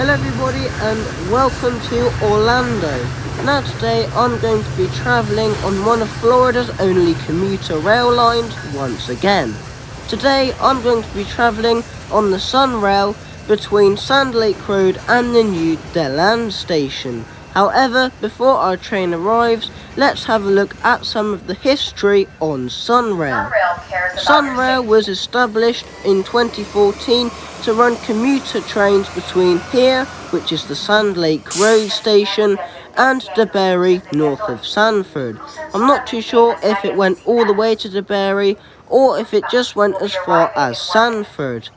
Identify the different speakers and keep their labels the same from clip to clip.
Speaker 1: Hello everybody and welcome to Orlando. Now today I'm going to be travelling on one of Florida's only commuter rail lines once again. Today I'm going to be travelling on the Sunrail between Sand Lake Road and the new DeLand station. However, before our train arrives, let's have a look at some of the history on Sunrail. Sunrail was established in 2014 to run commuter trains between here, which is the Sand Lake Road station, and DeBerry, north of Sanford. I'm not too sure if it went all the way to DeBerry or if it just went as far as Sanford.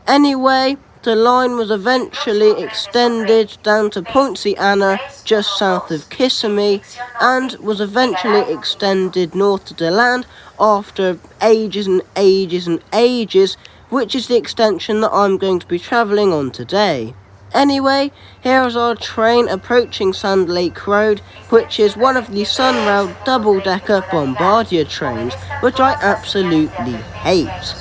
Speaker 1: Anyway, the line was eventually extended down to Poinciana, just south of Kissimmee, and was eventually extended north to DeLand after ages and ages and ages, which is the extension that I'm going to be travelling on today. Anyway, here's our train approaching Sand Lake Road, which is one of the Sunrail double-decker Bombardier trains, which I absolutely hate.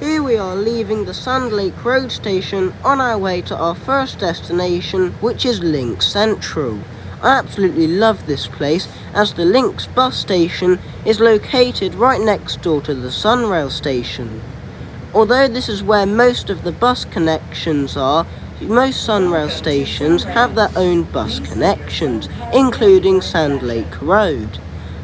Speaker 1: Here we are leaving the Sand Lake Road station on our way to our first destination, which is Lynx Central. I absolutely love this place as the Lynx bus station is located right next door to the Sunrail station. Although this is where most of the bus connections are, most Sunrail stations have their own bus connections, including Sand Lake Road.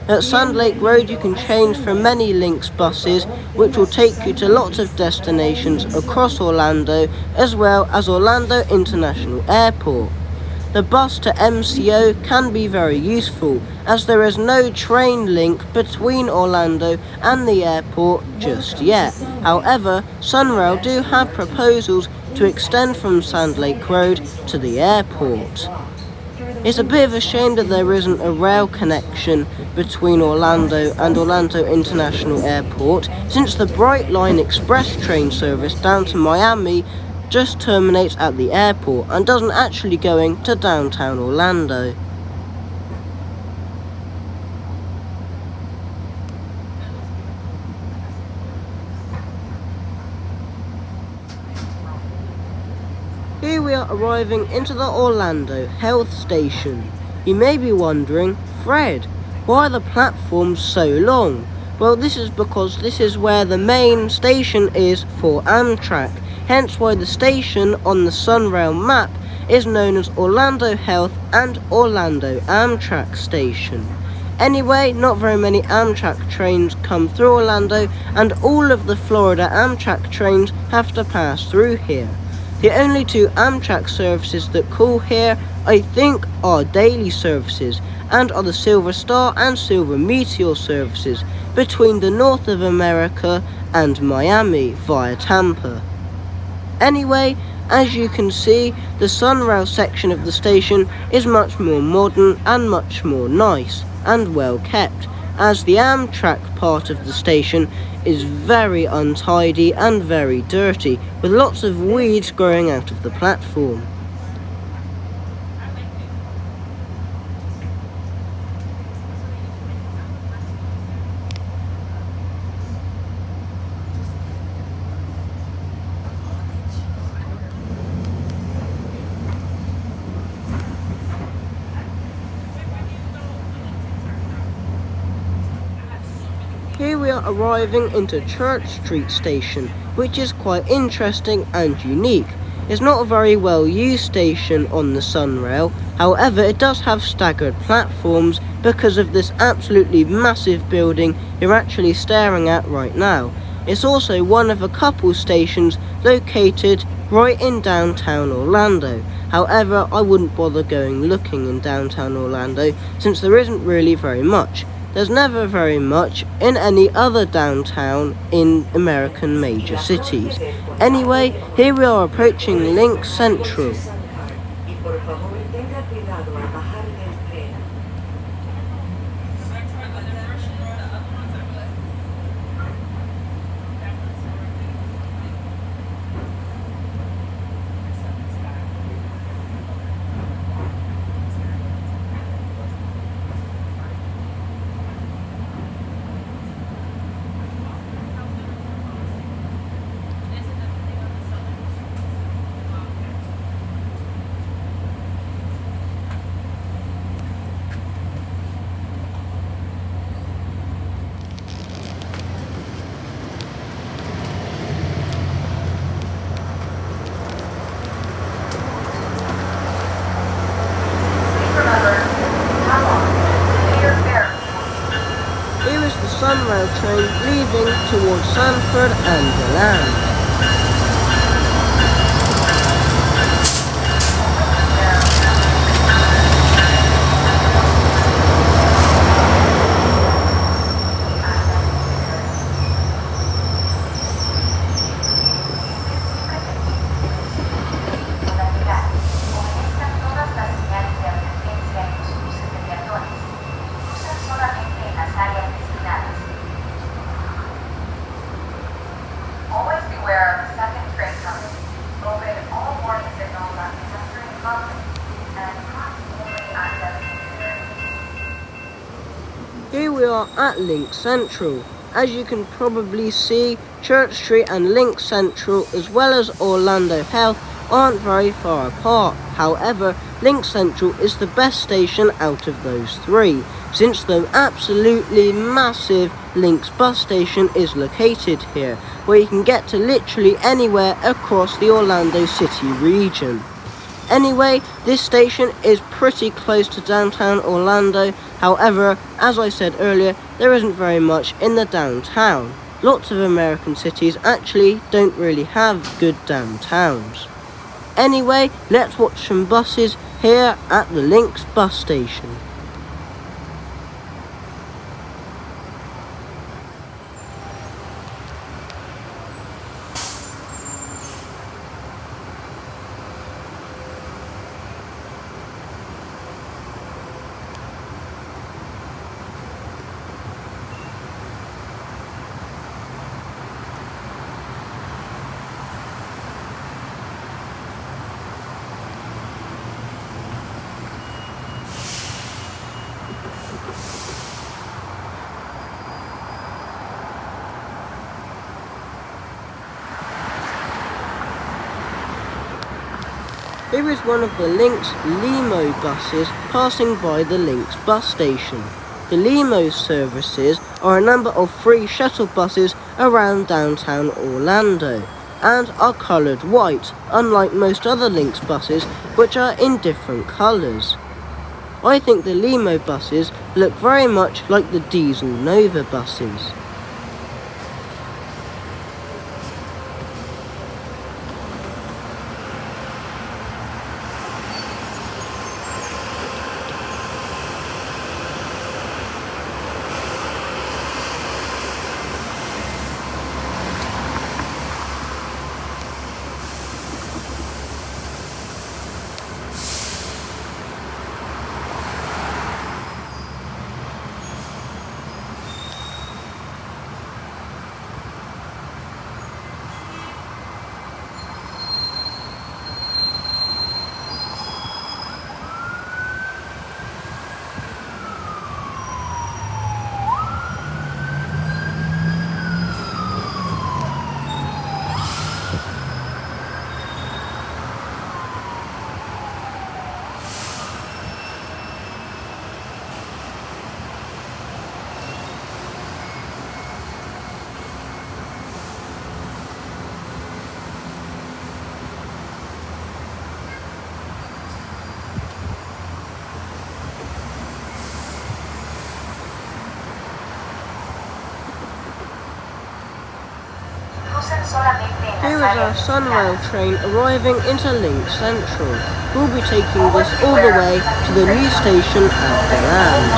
Speaker 1: At Sand Lake Road you can change from many Lynx buses which will take you to lots of destinations across Orlando as well as Orlando International Airport. The bus to MCO can be very useful as there is no train link between Orlando and the airport just yet. However, Sunrail do have proposals to extend from Sand Lake Road to the airport. It's a bit of a shame that there isn't a rail connection between Orlando and Orlando International Airport, since the Bright Line express train service down to Miami just terminates at the airport and doesn't actually go to downtown Orlando. Here we are arriving into the Orlando Health Station. You may be wondering, Fred, why are the platforms so long? Well, this is because this is where the main station is for Amtrak, hence why the station on the Sunrail map is known as Orlando Health and Orlando Amtrak Station. Anyway, not very many Amtrak trains come through Orlando, and all of the Florida Amtrak trains have to pass through here. The only two Amtrak services that call here, I think, are daily services, and are the Silver Star and Silver Meteor services between the North of America and Miami via Tampa. Anyway, as you can see, the Sunrail section of the station is much more modern and much more nice and well kept, as the Amtrak part of the station is very untidy and very dirty, with lots of weeds growing out of the platform. Here we are arriving into Church Street Station, which is quite interesting and unique. It's not a very well used station on the Sunrail, however it does have staggered platforms because of this absolutely massive building you're actually staring at right now. It's also one of a couple stations located right in downtown Orlando. However, I wouldn't bother going looking in downtown Orlando since there isn't really very much. There's never very much in any other downtown in American major cities. Anyway, here we are approaching Lynx Central. towards Sanford and DeLand. Here we are at Lynx Central. As you can probably see, Church Street and Lynx Central as well as Orlando Health aren't very far apart. However, Lynx Central is the best station out of those three, since the absolutely massive Lynx bus station is located here, where you can get to literally anywhere across the Orlando City region. Anyway, this station is pretty close to downtown Orlando. However, as I said earlier, there isn't very much in the downtown. Lots of American cities actually don't really have good downtowns. Anyway, let's watch some buses here at the Lynx bus station. Here is one of the Lynx Limo buses passing by the Lynx bus station. The Limo services are a number of free shuttle buses around downtown Orlando and are coloured white, unlike most other Lynx buses which are in different colours. I think the Limo buses look very much like the Diesel Nova buses. Here is our Sunrail train arriving into Lynx Central. We'll be taking this all the way to the new station at DeLand.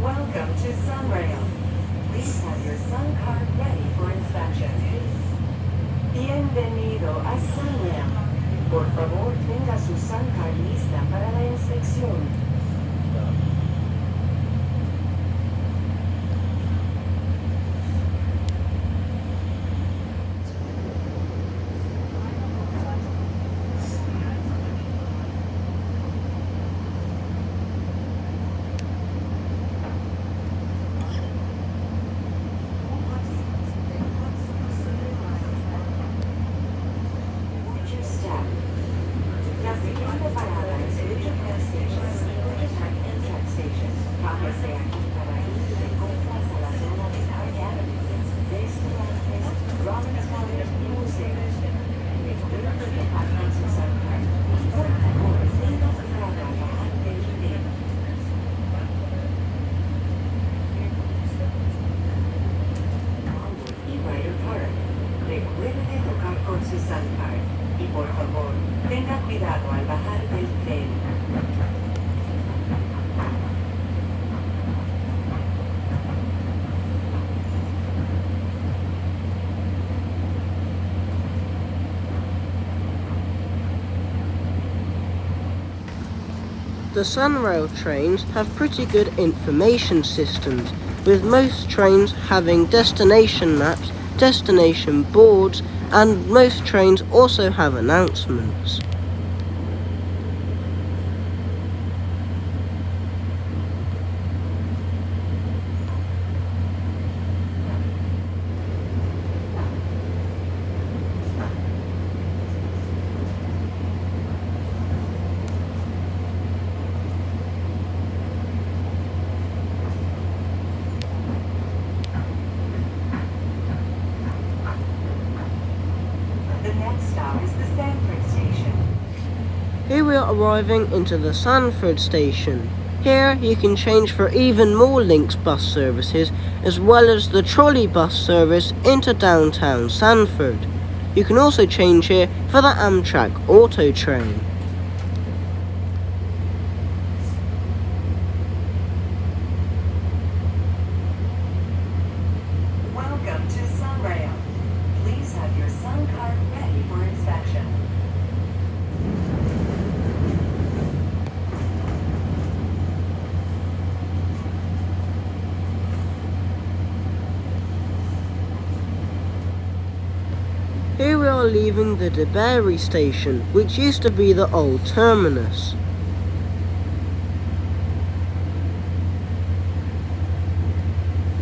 Speaker 2: Welcome to Sunrail. Please have your Sun card ready for inspection. Bienvenido a Sunrail. Por favor, tenga su Sun card lista para la inspección. La siguiente parada es Villa Station. su Suncard y por favor, tenga cuidado al bajar del tren.
Speaker 1: The Sunrail trains have pretty good information systems, with most trains having destination maps, destination boards, and most trains also have announcements.
Speaker 2: The next stop is the Sanford station.
Speaker 1: Here we are arriving into the Sanford station. Here you can change for even more Lynx bus services, as well as the trolley bus service into downtown Sanford. You can also change here for the Amtrak auto train.
Speaker 2: Welcome to Sunrail. Please have your Sun card ready for inspection.
Speaker 1: Here we are leaving the DeBary station, which used to be the old terminus.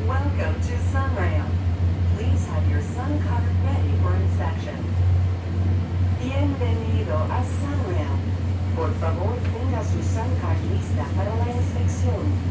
Speaker 2: Welcome to Sunrail. Please have your Sun card ready for inspection. Bienvenido a Sunrail. Por favor, tenga su Sun card lista para la inspección.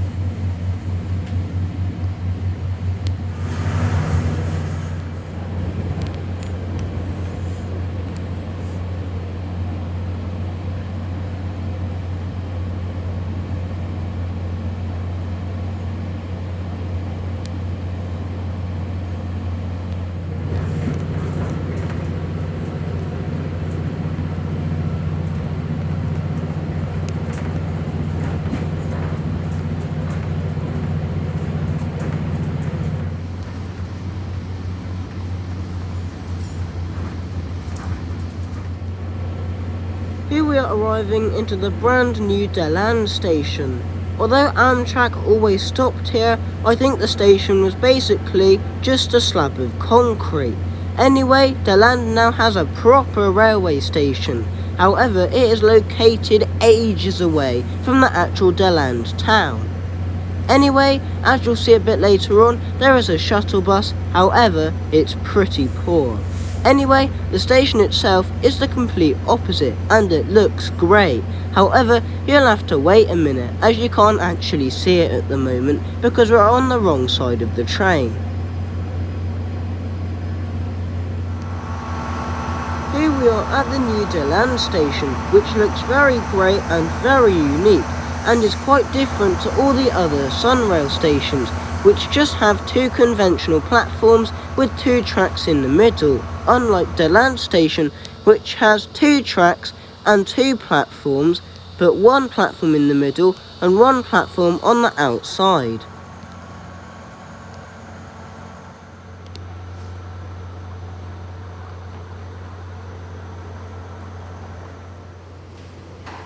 Speaker 1: Here we are arriving into the brand new DeLand station. Although Amtrak always stopped here, I think the station was basically just a slab of concrete. Anyway, DeLand now has a proper railway station. However, it is located ages away from the actual DeLand town. Anyway, as you'll see a bit later on, there is a shuttle bus, however, it's pretty poor. Anyway, the station itself is the complete opposite, and it looks great. However, you'll have to wait a minute, as you can't actually see it at the moment, because we're on the wrong side of the train. Here we are at the new DeLand station, which looks very great and very unique, and is quite different to all the other Sunrail stations, which just have two conventional platforms with two tracks in the middle, unlike DeLand station, which has two tracks and two platforms, but one platform in the middle and one platform on the outside.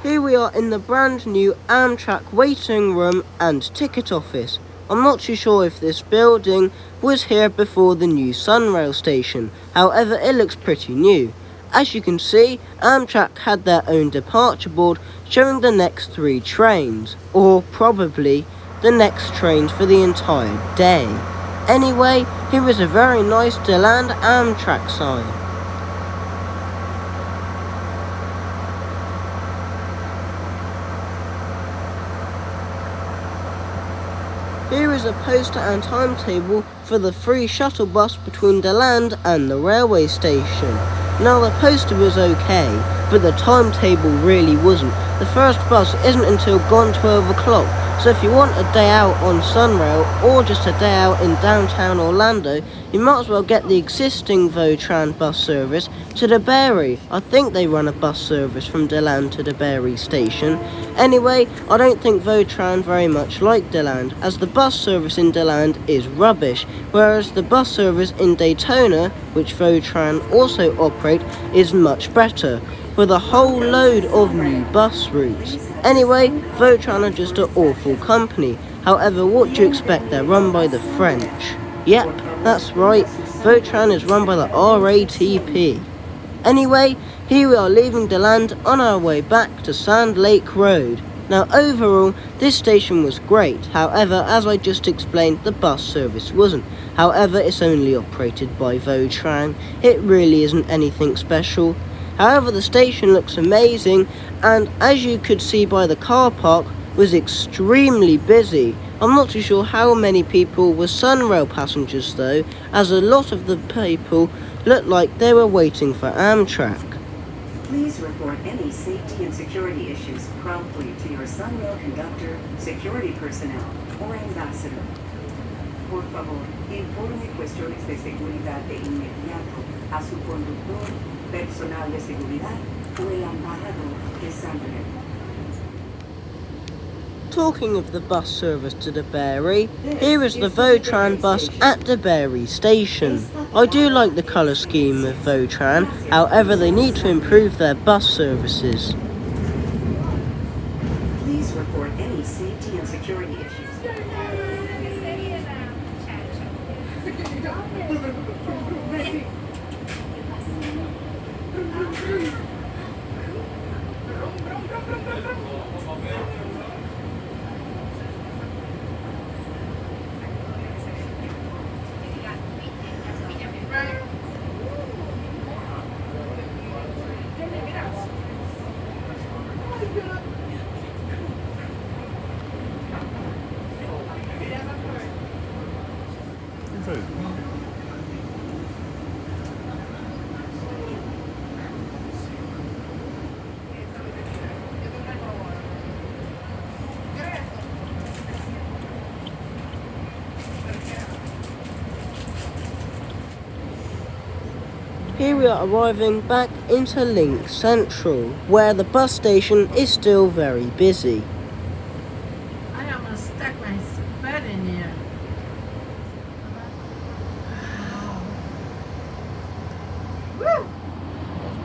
Speaker 1: Here we are in the brand new Amtrak waiting room and ticket office. I'm not too sure if this building was here before the new Sunrail station, however it looks pretty new. As you can see, Amtrak had their own departure board showing the next 3 trains, or probably the next trains for the entire day. Anyway, here is a very nice DeLand Amtrak sign. Here is a poster and timetable for the free shuttle bus between DeLand and the railway station. Now the poster was okay, but the timetable really wasn't. The first bus isn't until gone 12 o'clock, So if you want a day out on Sunrail or just a day out in downtown Orlando, you might as well get the existing Votran bus service to DeBary. I think they run a bus service from DeLand to DeBary station. Anyway, I don't think Votran very much like DeLand, as the bus service in DeLand is rubbish, whereas the bus service in Daytona, which Votran also operate, is much better, with a whole load of new bus routes. Anyway, Votran are just an awful company. However, what do you expect, they're run by the French. Yep, that's right, Votran is run by the RATP. Anyway, here we are leaving DeLand on our way back to Sand Lake Road. Now overall, this station was great, however, as I just explained, the bus service wasn't. However, it's only operated by Votran, it really isn't anything special. However, the station looks amazing, and as you could see by the car park, was extremely busy. I'm not too sure how many people were Sunrail passengers though, as a lot of the people looked like they were waiting for Amtrak.
Speaker 2: Please report any safety and security issues promptly to your Sunrail conductor, security personnel, or ambassador. Por favor, informe cuestiones de seguridad de inmediato a su conductor, personal de seguridad o el embajador de Sunrail.
Speaker 1: Talking of the bus service to DeBary, here is the Votran bus at DeBary station. I do like the colour scheme of Votran, however they need to improve their bus services.
Speaker 2: Please report any safety and security issues.
Speaker 1: Here we are arriving back into Lynx Central, where the bus station is still very busy.
Speaker 3: I almost stuck my spud in here. Woo!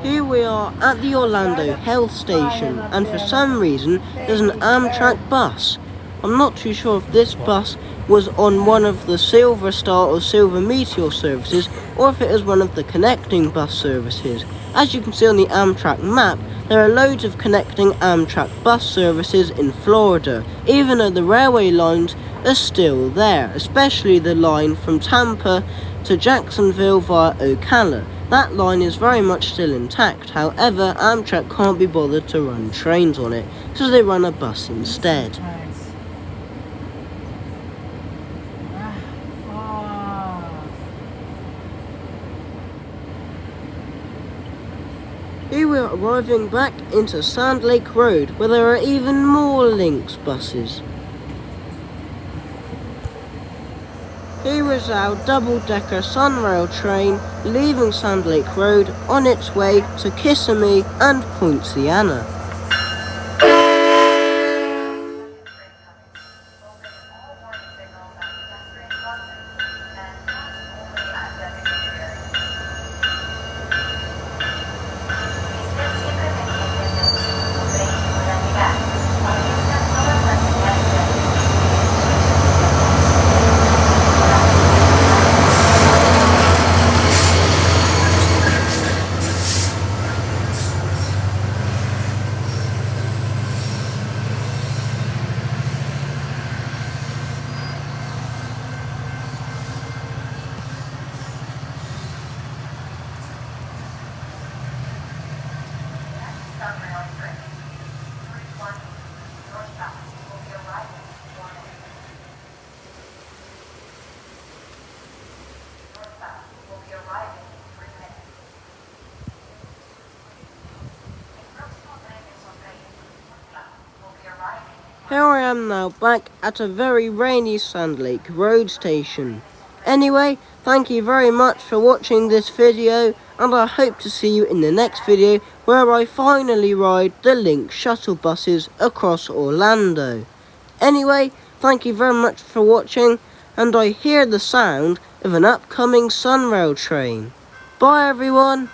Speaker 1: Here we are at the Orlando Health Station, and for some reason there's an Amtrak bus. I'm not too sure if this bus was on one of the Silver Star or Silver Meteor services, or if it is one of the connecting bus services. As you can see on the Amtrak map, there are loads of connecting Amtrak bus services in Florida, even though the railway lines are still there, especially the line from Tampa to Jacksonville via Ocala. That line is very much still intact, however Amtrak can't be bothered to run trains on it, so they run a bus instead.
Speaker 3: Nice.
Speaker 1: Here we are arriving back into Sand Lake Road, where there are even more Lynx buses. Here is our double-decker Sunrail train leaving Sand Lake Road on its way to Kissimmee and Poinciana. Here I am now back at a very rainy Sand Lake road station. Anyway, thank you very much for watching this video, and I hope to see you in the next video where I finally ride the Lynx shuttle buses across Orlando. Anyway, thank you very much for watching, and I hear the sound of an upcoming Sunrail train. Bye everyone!